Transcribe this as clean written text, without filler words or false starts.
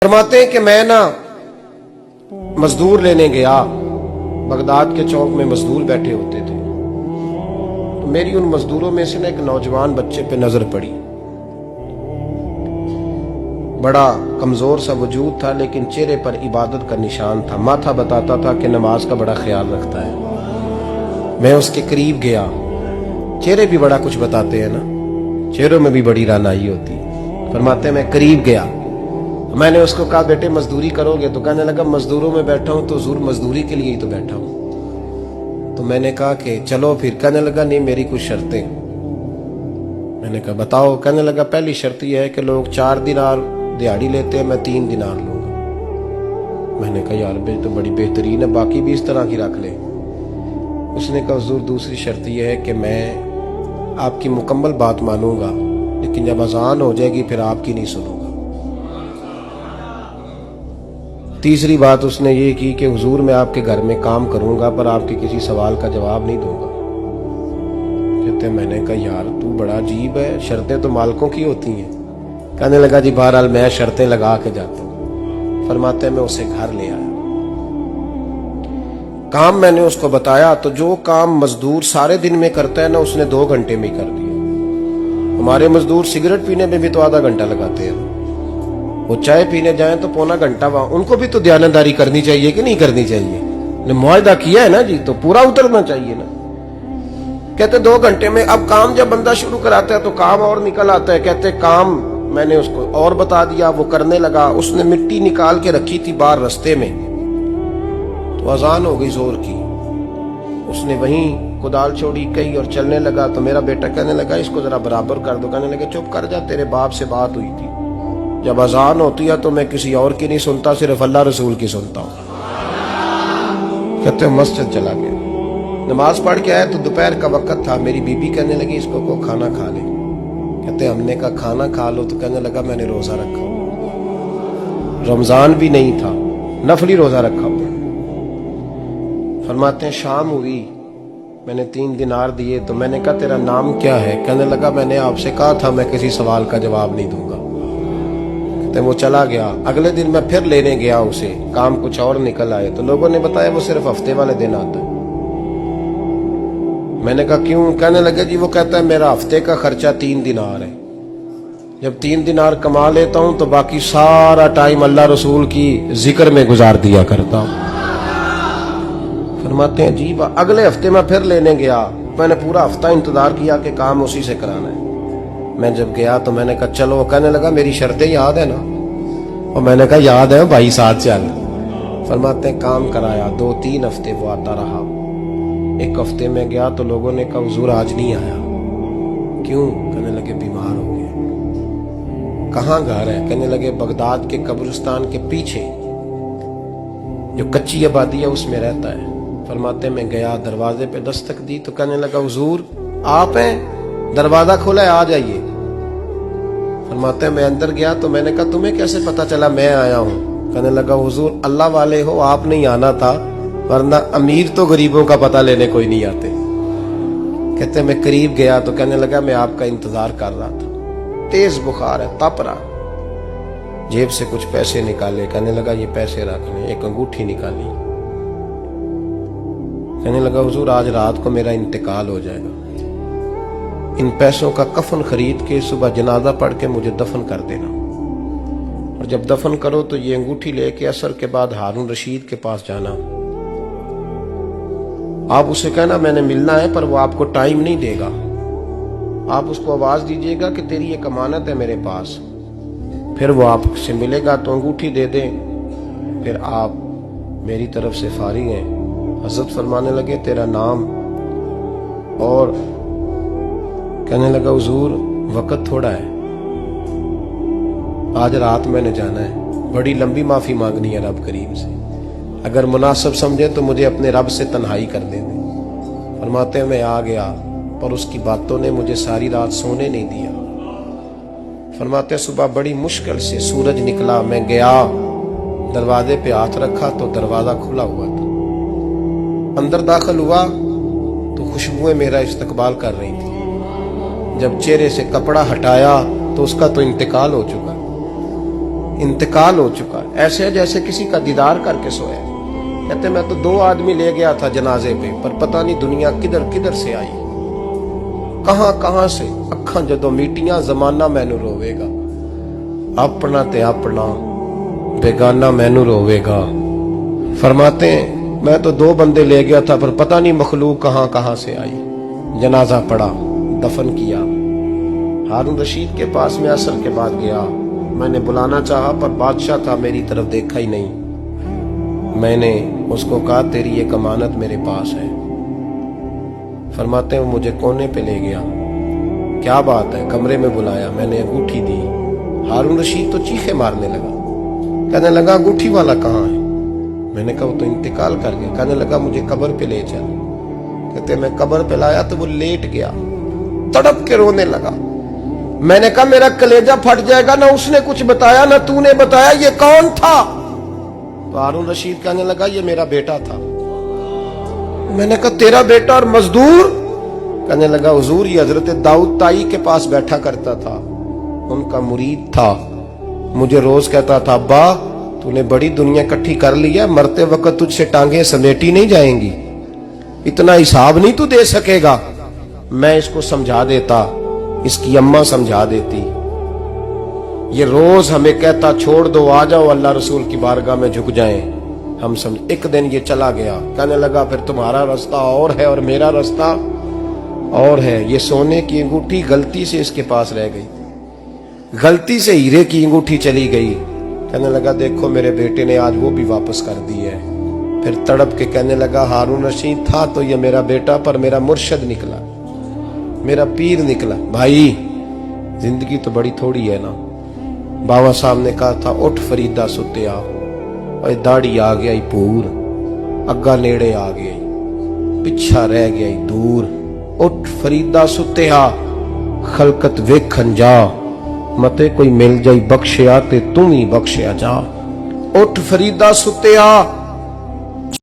फरमाते हैं कि मैं ना मजदूर लेने गया, बगदाद के चौक में मजदूर बैठे होते थे, तो मेरी उन मजदूरों में से ना एक नौजवान बच्चे पे नजर पड़ी। बड़ा कमजोर सा वजूद था, लेकिन चेहरे पर इबादत का निशान था। माथा बताता था कि नमाज का बड़ा ख्याल रखता है। मैं उसके करीब गया। चेहरे भी बड़ा कुछ बताते हैं ना, चेहरों में भी बड़ी रानाई होती है। फरमाते मैं करीब गया, मैंने उसको कहा बेटे मजदूरी करोगे? तो कहने लगा मजदूरों में बैठा हूं तो हुजूर मजदूरी के लिए ही तो बैठा हूं। तो मैंने कहा कि चलो फिर। कहने लगा नहीं मेरी कुछ शर्तें। मैंने कहा बताओ। कहने लगा पहली शर्त यह है कि लोग 4 दिनार दिहाड़ी लेते हैं, मैं 3 दिनार लूंगा। मैंने कहा यार बे तो बड़ी बेहतरीन है, बाकी भी इस तरह की रख ले। उसने कहा हुजूर दूसरी शर्त यह है कि मैं आपकी मुकम्मल बात मानूंगा, लेकिन जब अजान हो जाएगी फिर आपकी नहीं सुनूंगा। तीसरी बात उसने ये की कि हुजूर मैं आपके घर में काम करूंगा पर आपके किसी सवाल का जवाब नहीं दूंगा। कहते मैंने कहा यार तू बड़ा अजीब है, शर्तें तो मालिकों की होती हैं। कहने लगा जी बहरहाल मैं शर्तें लगा के जाता हूं। फरमाते मैं उसे घर ले आया, काम मैंने उसको बताया, तो जो काम मजदूर सारे दिन में करता है ना उसने 2 घंटे में ही कर दिया। हमारे मजदूर सिगरेट पीने में भी तो आधा घंटा लगाते हैं, वो चाय पीने जाएं तो पौना घंटा वहां। उनको भी तो दयानतदारी करनी चाहिए कि नहीं करनी चाहिए? ने मुआहदा किया है ना जी, तो पूरा उतरना चाहिए ना। कहते 2 घंटे में। अब काम जब बंदा शुरू कराता है तो काम और निकल आता है। कहते काम मैंने उसको और बता दिया, वो करने लगा। उसने मिट्टी निकाल के रखी थी बाहर रास्ते में, तो अजान हो गई जोर की। उसने वहीं कुदाल छोड़ी कही और चलने लगा। तो मेरा बेटा कहने लगा इसको जरा बराबर कर दो। कहने लगे चुप कर जा, तेरे बाप से बात हुई थी, जब अजान होती है तो मैं किसी और की नहीं सुनता, सिर्फ अल्लाह रसूल की सुनता हूं। कहते मस्जिद चला गया, नमाज पढ़ के आया तो दोपहर का वक्त था। मेरी बीबी कहने लगी इसको को खाना खा ले। कहते हमने कहा खाना खा लो, तो कहने लगा मैंने रोजा रखा, रमजान भी नहीं था, नफली रोजा रखा हुआ। फरमाते हैं शाम हुई, मैंने 3 दिनार दिए, तो मैंने कहा तेरा नाम क्या है? कहने लगा मैंने आपसे कहा था मैं किसी सवाल का जवाब नहीं दूंगा। वो चला गया। अगले दिन मैं फिर लेने गया उसे, काम कुछ और निकल आए, तो लोगों ने बताया वो सिर्फ हफ्ते वाले दिन आता है। मैंने कहा क्यों? कहने लगे जी वो कहता है मेरा हफ्ते का खर्चा 3 दिनार है, जब 3 दिनार कमा लेता हूं तो बाकी सारा टाइम अल्लाह रसूल की जिक्र में गुजार दिया करता हूं। फरमाते हैं जी अगले हफ्ते मैं फिर लेने गया, मैंने पूरा हफ्ता इंतजार किया कि काम उसी से कराना है। मैं जब गया तो मैंने कहा चलो। कहने लगा मेरी शर्तें याद है ना? और मैंने कहा याद है भाई साथ चल। फरमाते हैं काम कराया, 2-3 हफ्ते वो आता रहा। एक हफ्ते में गया तो लोगों ने कहा हुजूर आज नहीं आया। क्यों? कहने लगे बीमार हो गए। कहाँ घर है? कहने लगे बगदाद के कब्रिस्तान के पीछे जो कच्ची आबादी है उसमें रहता है। फरमाते मैं गया, दरवाजे पे दस्तक दी तो कहने लगा हुजूर आप हैं? दरवाजा खोला है, आ जाइए। फरमाते हैं मैं अंदर गया तो मैंने कहा तुम्हें कैसे पता चला मैं आया हूं? कहने लगा हुजूर अल्लाह वाले हो, आप नहीं आना था, वरना अमीर तो गरीबों का पता लेने कोई नहीं आते। कहते मैं करीब गया तो कहने लगा मैं आपका इंतजार कर रहा था, तेज बुखार है, तप रहा। जेब से कुछ पैसे निकाले, कहने लगा ये पैसे रख लें। एक अंगूठी निकाली, कहने लगा हुजूर आज रात को मेरा इंतकाल हो जाएगा, इन पैसों का कफन खरीद के सुबह जनाजा पढ़ के मुझे दफन कर देना, और जब दफन करो तो ये अंगूठी लेके असर के बाद हारून रशीद के पास जाना। आप उसे कहना मैंने मिलना है पर वो आपको टाइम नहीं देगा। आप उसको आवाज दीजिएगा कि तेरी एक अमानत है मेरे पास, फिर वो आपसे मिलेगा तो अंगूठी दे दे, फिर आप मेरी तरफ से फारिग हैं। हजरत फरमाने लगे तेरा नाम? और कहने लगा हुजूर वक्त थोड़ा है, आज रात मैंने जाना है, बड़ी लंबी माफी मांगनी है रब करीम से, अगर मुनासिब समझे तो मुझे अपने रब से तन्हाई कर दे। फरमाते हैं मैं आ गया पर उसकी बातों ने मुझे सारी रात सोने नहीं दिया। फरमाते हैं सुबह बड़ी मुश्किल से सूरज निकला, मैं गया दरवाजे पे हाथ रखा तो दरवाजा खुला हुआ था। अंदर दाखिल हुआ तो खुशबुएं मेरा इस्तकबाल कर रही थी। जब चेहरे से कपड़ा हटाया तो उसका तो इंतकाल हो चुका। इंतकाल हो चुका है, ऐसे जैसे किसी का दीदार करके सोया। कहते मैं तो 2 आदमी ले गया था जनाजे पे, पर पता नहीं दुनिया किधर किधर से आई, कहां कहां से। अखां जदों मीटियां जमाना मैनू रोवेगा, अपना ते अपना बेगाना मैनू रोवेगा। फरमाते हैं मैं तो 2 बंदे ले गया था, पर पता नहीं मखलूक कहां कहां से आई। जनाजा पड़ा, दफन किया। हारून रशीद के पास में असर के बाद गया, मैंने बुलाना चाहा पर बादशाह था, मेरी तरफ देखा ही नहीं। मैंने उसको कहा तेरी एक अमानत मेरे पास है। फरमाते हैं वो मुझे कोने पे ले गया, क्या बात है, कमरे में बुलाया, मैंने अंगूठी दी। हारून रशीद तो चीखे मारने लगा, कहने लगा अंगूठी वाला कहाँ है? मैंने कहा वो तो इंतकाल कर गया। कहने लगा मुझे कब्र पे ले चल। कहते मैं कब्र पे लाया तो वो लेट गया, तड़प के रोने लगा। मैंने कहा मेरा कलेजा फट जाएगा, ना उसने कुछ बताया ना तूने बताया, ये कौन था? तो हारून रशीद कहने लगा ये मेरा बेटा था। मैंने कहा तेरा बेटा और मजदूर? कहने लगा हुजूर ये हजरत दाऊद ताई के पास बैठा करता था, उनका मुरीद था, मुझे रोज कहता था अब्बा तूने बड़ी दुनिया इकट्ठी कर ली है, मरते वक्त तुझसे टांगे समेटी नहीं जाएंगी, इतना हिसाब नहीं तू दे सकेगा। मैं इसको समझा देता, इसकी अम्मा समझा देती। ये रोज हमें कहता छोड़ दो, आ जाओ अल्लाह रसूल की बारगाह में झुक जाएं। हम समझ। एक दिन ये चला गया, कहने लगा फिर तुम्हारा रास्ता और है और मेरा रास्ता और है। ये सोने की अंगूठी गलती से इसके पास रह गई, गलती से हीरे की अंगूठी चली गई। कहने लगा देखो मेरे बेटे ने आज वो भी वापस कर दी है। फिर तड़प के कहने लगा हारून रशीद था तो ये मेरा बेटा, पर मेरा मुर्शद निकला, मेरा पीर निकला। भाई जिंदगी तो बड़ी थोड़ी है ना। बाबा साहब ने कहा था उठ फरीदा सुत्या, और दाढ़ी आ गया पूर, अग्गा नेड़े आ गया, पिछा रह गया दूर। उठ फरीदा सुत्या खलकत वेखन जा, मते कोई मिल जाई बख्शिया ते तू ही बख्शिया जा। उठ फरीदा सुत्या